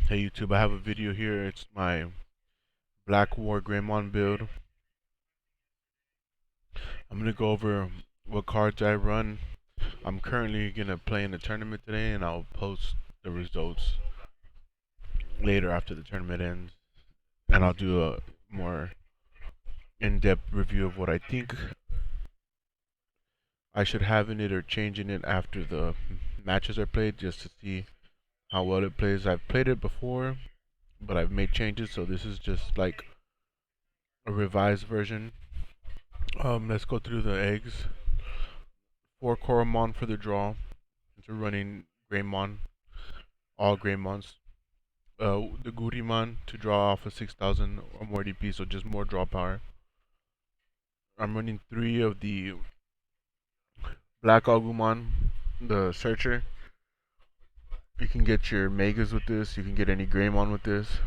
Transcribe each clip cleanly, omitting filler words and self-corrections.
Hey YouTube, I have a video here. It's my blackwargreymon build. I'm gonna go over what cards I run. I'm currently gonna play in a tournament today, and I'll post the results later after the tournament ends. And I'll do a more in-depth review of what I think I should have in it or changing it after the matches are played, just to see how well it plays. I've played it before, but I've made changes, so this is just like a revised version. Let's go through the eggs. 4 Koromon for the draw. Into running Greymon, all Greymons. The Guriman to draw off of 6,000 or more DP, so just more draw power. I'm running 3 of the Black Agumon, the Searcher. You can get your Megas with this, you can get any Greymon with this.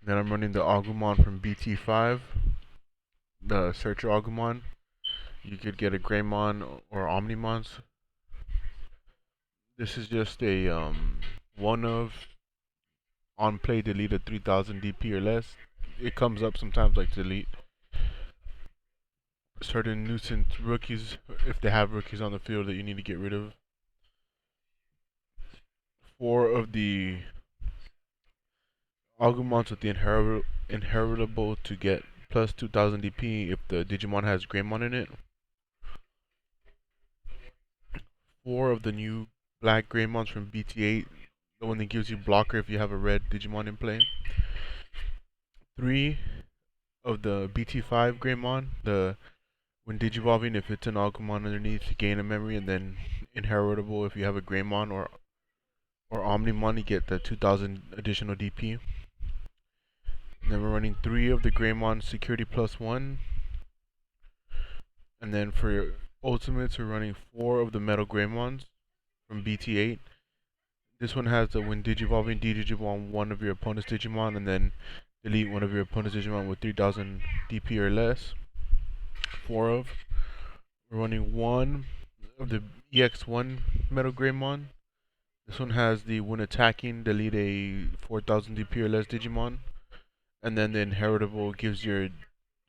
Then I'm running the Agumon from BT5, the Searcher Agumon. You could get a Greymon or Omnimons. This is just a one of on play delete at 3000 DP or less. It comes up sometimes like delete certain nuisance rookies if they have rookies on the field that you need to get rid of. 4 of the Agumons with the inheritable to get plus 2000 DP if the Digimon has Greymon in it. 4 of the new black Greymons from BT8, the one that gives you blocker if you have a red Digimon in play. 3 of the BT5 Greymon, the when digivolving, if it's an Agumon underneath, you gain a memory, and then inheritable if you have a Greymon or Omnimon, you get the 2000 additional DP. And then we're running 3 of the Greymon security +1. And then for ultimates, we're running 4 of the Metal Greymons from BT8. This one has the when digivolving, de-digivolve one of your opponent's Digimon, and then delete one of your opponent's Digimon with 3000 DP or less. 4 of. We're running 1 of the EX1 Metal Greymon. This one has the when attacking, delete a 4000 DP or less Digimon. And then the inheritable gives your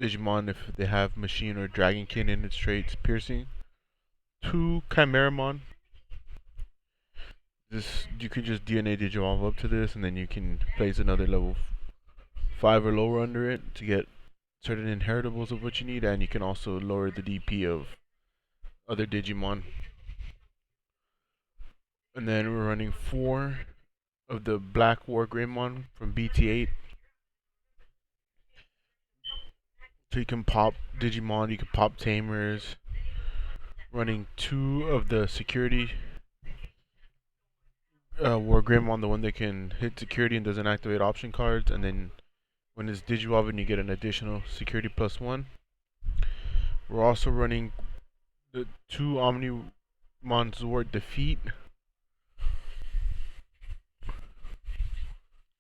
Digimon, if they have Machine or Dragonkin in its traits, Piercing. 2 Chimeramon. This you can just DNA Digivolve up to this, and then you can place another level 5 or lower under it to get certain inheritables of what you need, and you can also lower the DP of other Digimon. And then we're running 4 of the blackwargreymon from BT8. So you can pop Digimon, you can pop Tamers. Running 2 of the security Wargreymon, the one that can hit security and doesn't activate option cards. And then when it's Digivolving, you get an additional security +1. We're also running the 2 Omnimon Zord Defeat.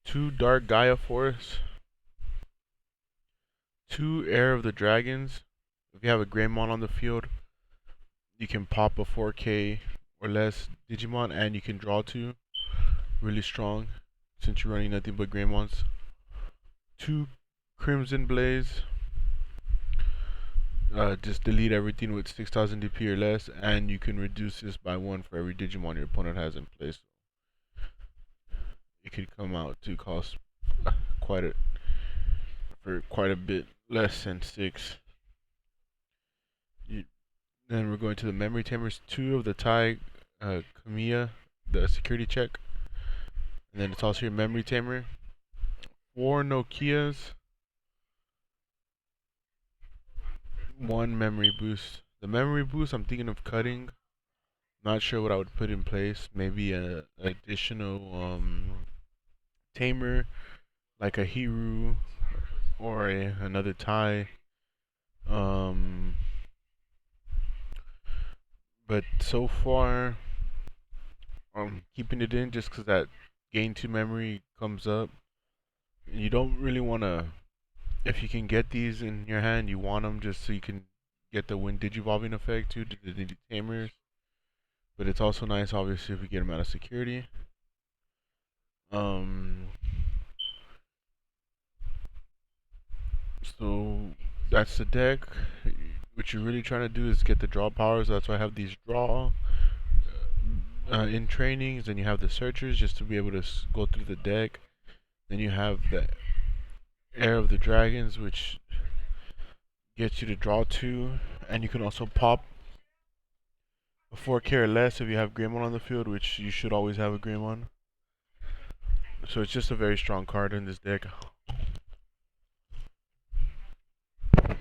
2 Dark Gaia Force. 2 Heir of the Dragons. If you have a Greymon on the field, you can pop a 4K or less Digimon, and you can draw 2. Really strong, since you're running nothing but Greymons. 2 Crimson Blaze. Just delete everything with 6000 DP or less, and you can reduce this by 1 for every Digimon your opponent has in place. It could come out to cost quite a bit less than 6. Then we're going to the Memory Tamers. 2 of the Tai Kamiya, the security check. And then it's also your Memory Tamer. 4 Nokias. 1 Memory Boost. The Memory Boost I'm thinking of cutting. Not sure what I would put in place. Maybe a additional Tamer, like a Hiru or another Tai. But so far, I'm keeping it in just because that gain 2 memory comes up. You don't really want to, if you can get these in your hand, you want them just so you can get the when digivolving effect too to the Tamers. But it's also nice, obviously, if we get them out of security. Um, so that's the deck. What you're really trying to do is get the draw powers. That's why I have these draw in trainings. Then you have the searchers just to be able to go through the deck. Then you have the Air of the Dragons, which gets you to draw two, and you can also pop a 4K or less if you have Greymon on the field, which you should always have a Greymon. So it's just a very strong card in this deck. The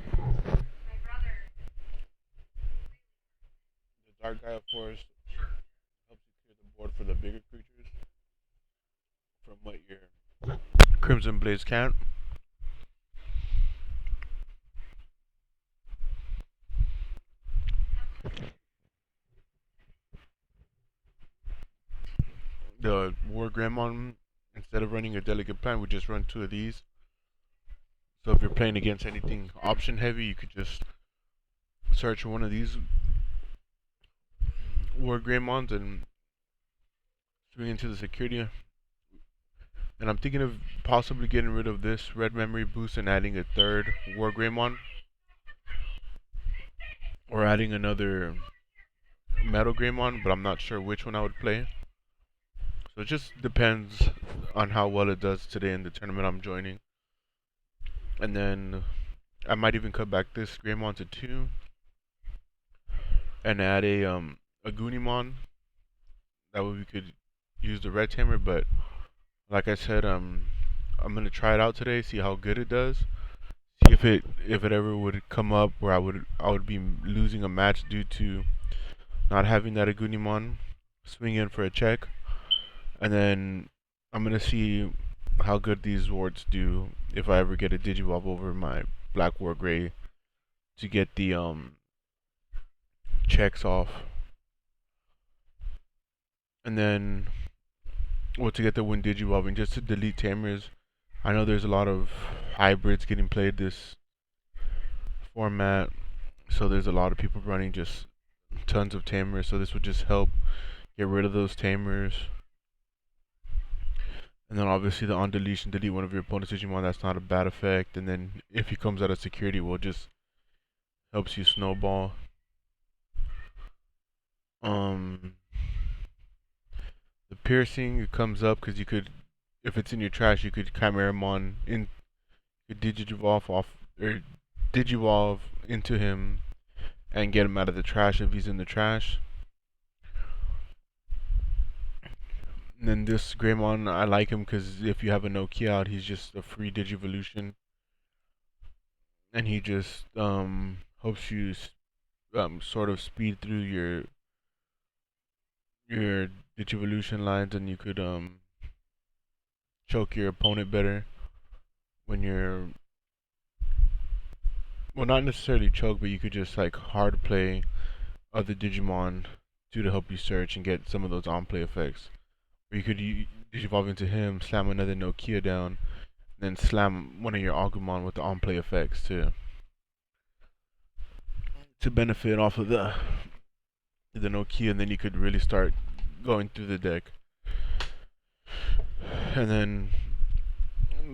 Dark Gaia Forest helps you clear the board for the bigger creatures from what your Crimson Blades can't. The War Greymon, instead of running a Delicate Plant, would just run two of these. So if you're playing against anything option heavy, you could just search one of these War Greymons and swing into the security. And I'm thinking of possibly getting rid of this red memory boost and adding a third War Greymon. Or adding another Metal Greymon, but I'm not sure which one I would play. So it just depends on how well it does today in the tournament I'm joining. And then I might even cut back this Greymon to 2 and add a Goonimon. That way we could use the red tamer, but like I said, I'm gonna try it out today, see how good it does. See if it ever would come up where I would be losing a match due to not having that Agunimon swing in for a check. And then I'm gonna see how good these wards do if I ever get a Digivolve over my Black War Gray to get the checks off. And then to get the win Digivolving, just to delete Tamers. I know there's a lot of hybrids getting played this format, so there's a lot of people running just tons of Tamers, so this would just help get rid of those Tamers. And then obviously the on deletion, delete one of your opponent's Digimon, that's not a bad effect. And then if he comes out of security, well, just helps you snowball. The piercing, it comes up because you could, if it's in your trash, you could Chimeramon in, you could Digivolve off, or Digivolve into him and get him out of the trash if he's in the trash. And then this Greymon, I like him because if you have a Nokia out, he's just a free Digivolution. And he just helps you sort of speed through your Digivolution lines, and you could choke your opponent better when you're, well, not necessarily choke, but you could just like hard play other Digimon to help you search and get some of those on play effects. Or you could Digivolve into him, slam another Nokia down, then slam one of your Agumon with the on play effects to benefit off of the Nokia, and then you could really start going through the deck. And then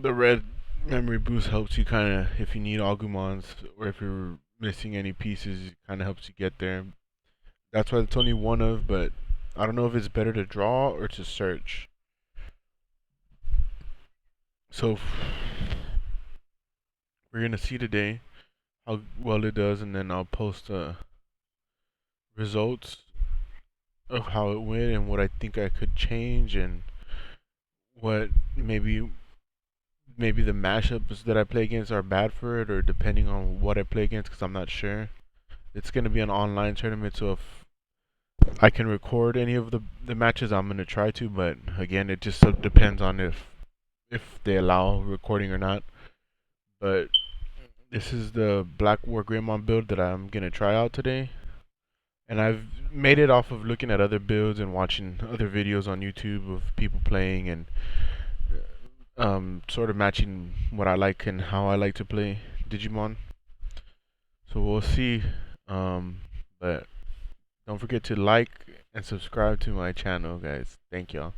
the red memory boost helps you kind of, if you need Agumons or if you're missing any pieces, it kind of helps you get there. That's why it's only one of, but I don't know if it's better to draw or to search. So we're gonna see today how well it does, and then I'll post results of how it went and what I think I could change and what maybe the mashups that I play against are bad for it, or depending on what I play against, because I'm not sure. It's gonna be an online tournament, so if I can record any of the matches, I'm gonna try to. But again, it just depends on if they allow recording or not. But this is the Black War Greymon build that I'm gonna try out today. And I've made it off of looking at other builds and watching other videos on YouTube of people playing and sort of matching what I like and how I like to play Digimon. So we'll see. But don't forget to like and subscribe to my channel, guys. Thank y'all.